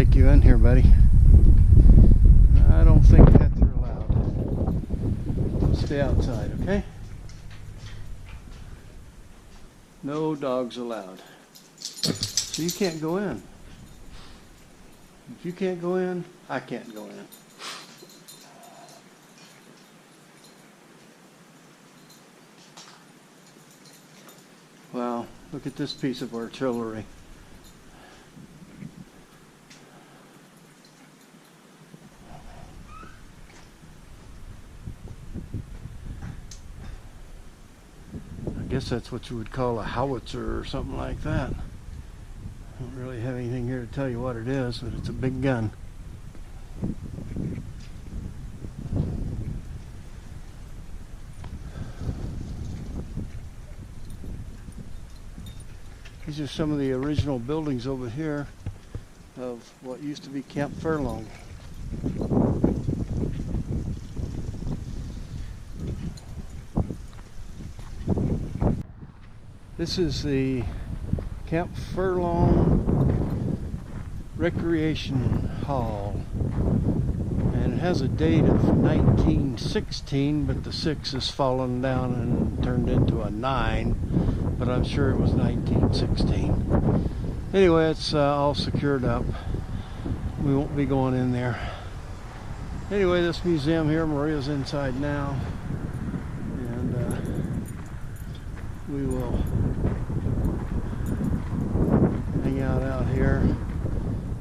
take you in here, buddy. I don't think pets are allowed. Stay outside, okay? No dogs allowed. So you can't go in. If you can't go in, I can't go in. Wow, look at this piece of artillery. I guess that's what you would call a howitzer or something like that. I don't really have anything here to tell you what it is, but it's a big gun. These are some of the original buildings over here of what used to be Camp Furlong. This is the Camp Furlong Recreation Hall, and it has a date of 1916, but the 6 has fallen down and turned into a 9, but I'm sure it was 1916. Anyway, it's all secured up. We won't be going in there. Anyway, this museum here, Maria's inside now, and we will hang out here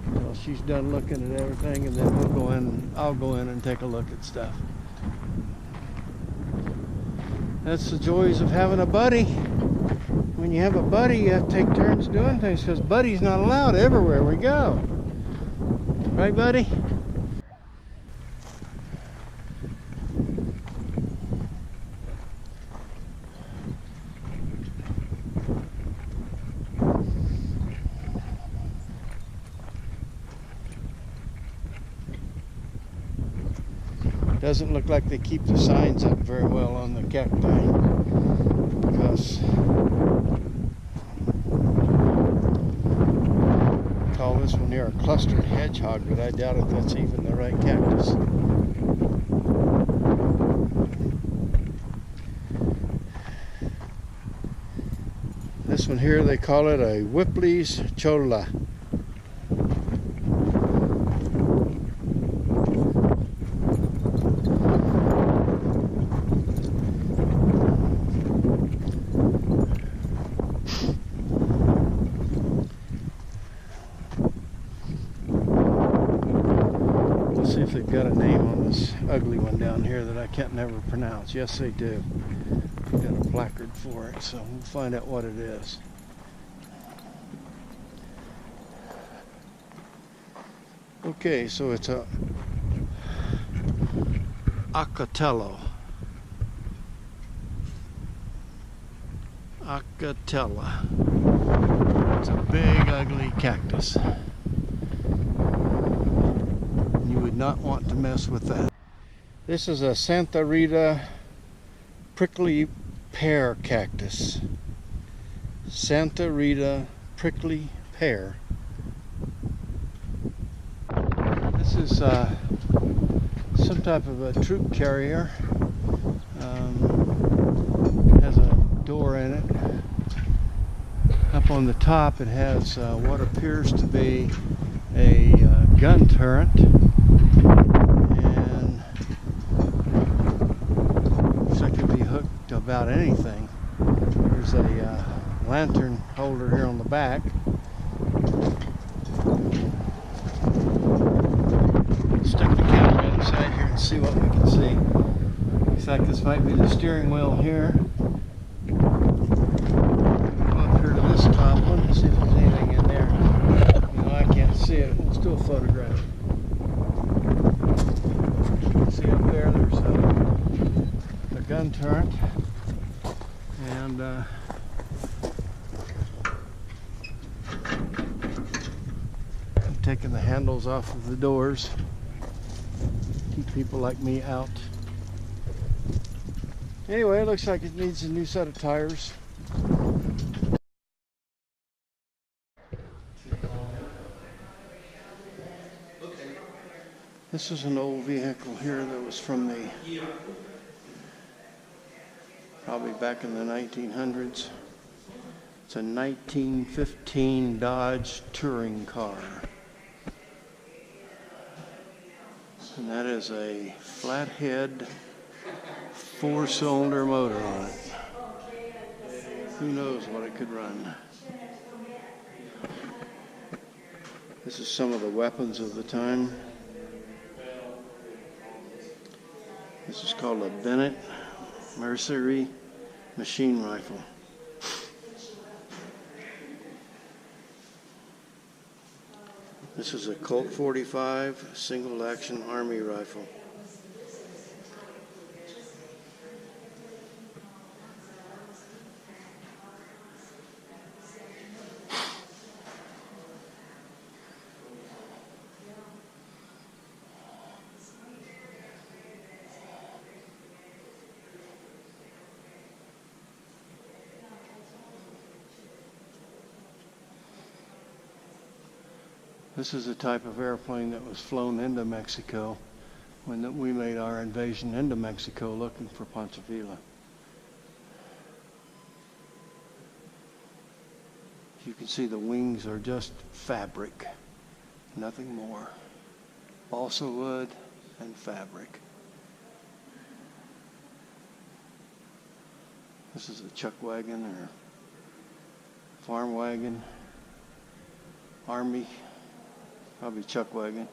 until she's done looking at everything, and then we'll go in. I'll go in and take a look at stuff. That's the joys of having a buddy. When you have a buddy, you have to take turns doing things, because Buddy's not allowed everywhere we go. Right, Buddy? Doesn't look like they keep the signs up very well on the cacti, because I call this one here a clustered hedgehog, but I doubt if that's even the right cactus. This one here, they call it a Whipley's cholla. See if they've got a name on this ugly one down here that I can't never pronounce. Yes, they do. They've got a placard for it, so we'll find out what it is. Okay, so it's a Acatello. Acatella. It's a big, ugly cactus. You would not want to mess with that. This is a Santa Rita prickly pear cactus. Santa Rita prickly pear. This is some type of a troop carrier. It has a door in it. Up on the top it has what appears to be a gun turret. About anything. There's a lantern holder here on the back. Stick the camera inside here and see what we can see. Looks like this might be the steering wheel here. Go up here to this top one, see if there's anything in there. You know, I can't see it. Let's do a photograph. See up there, there's a gun turret. And I'm taking the handles off of the doors. Keep people like me out. Anyway, it looks like it needs a new set of tires. This is an old vehicle here that was from the, probably back in the 1900s. It's a 1915 Dodge touring car. And that is a flathead 4-cylinder motor on it. Who knows what it could run. This is some of the weapons of the time. This is called a Bennett Mercury machine rifle. This is a Colt 45 single action army rifle. This is a type of airplane that was flown into Mexico when we made our invasion into Mexico looking for Pancho Villa. You can see the wings are just fabric, nothing more. Balsa wood and fabric. This is a chuck wagon or farm wagon, army. Probably chuck wagon.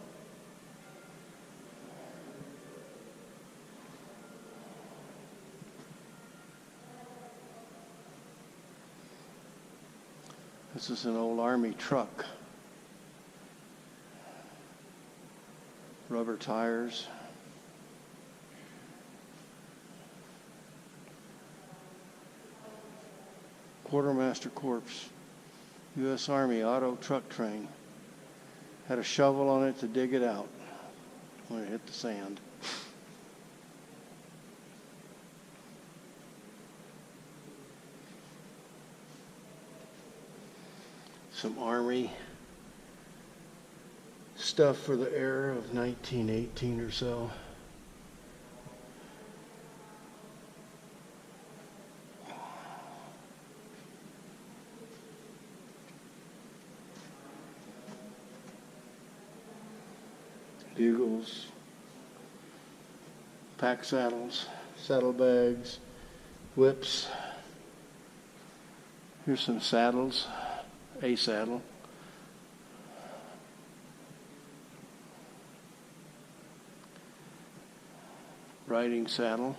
This is an old army truck. Rubber tires. Quartermaster Corps. U.S. Army auto truck train. Had a shovel on it to dig it out when it hit the sand. Some Army stuff for the era of 1918 or so. Bugles, pack saddles, saddlebags, whips. Here's some saddles, a saddle. Riding saddle.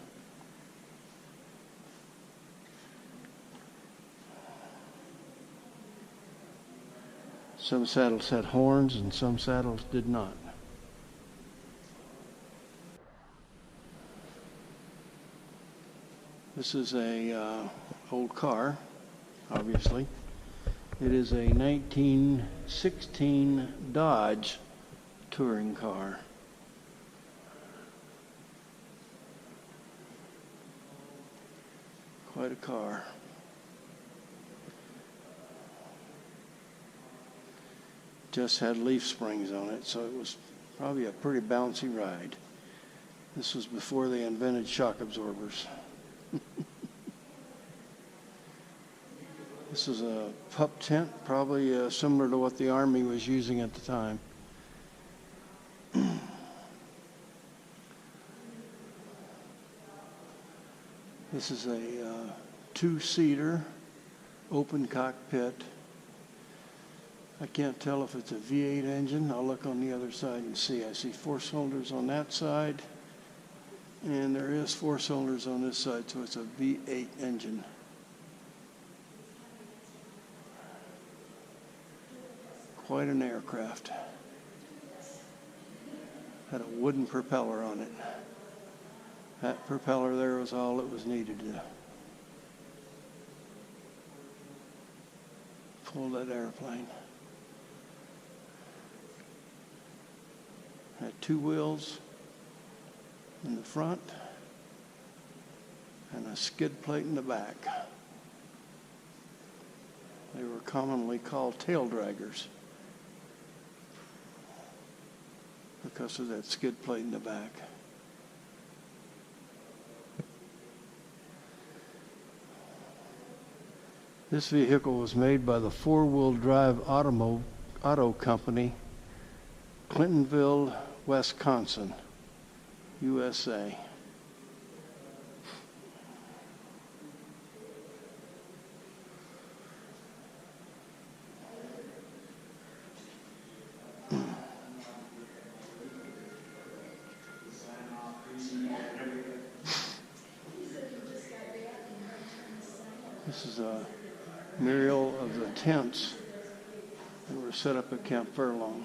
Some saddles had horns and some saddles did not. This is a old car, obviously. It is a 1916 Dodge touring car. Quite a car. Just had leaf springs on it, so it was probably a pretty bouncy ride. This was before they invented shock absorbers. This is a pup tent, probably similar to what the Army was using at the time. This is a two-seater open cockpit. I can't tell if it's a V8 engine. I'll look on the other side and see. I see 4 cylinders on that side, and there is 4 cylinders on this side, so it's a V8 engine. Quite an aircraft. Had a wooden propeller on it. That propeller there was all that was needed to pull that airplane. Had 2 wheels in the front and a skid plate in the back. They were commonly called tail draggers. The because of that skid plate in the back. This vehicle was made by the four-wheel drive auto company, Clintonville, Wisconsin, USA. This is a mural of the tents that were set up at Camp Furlong.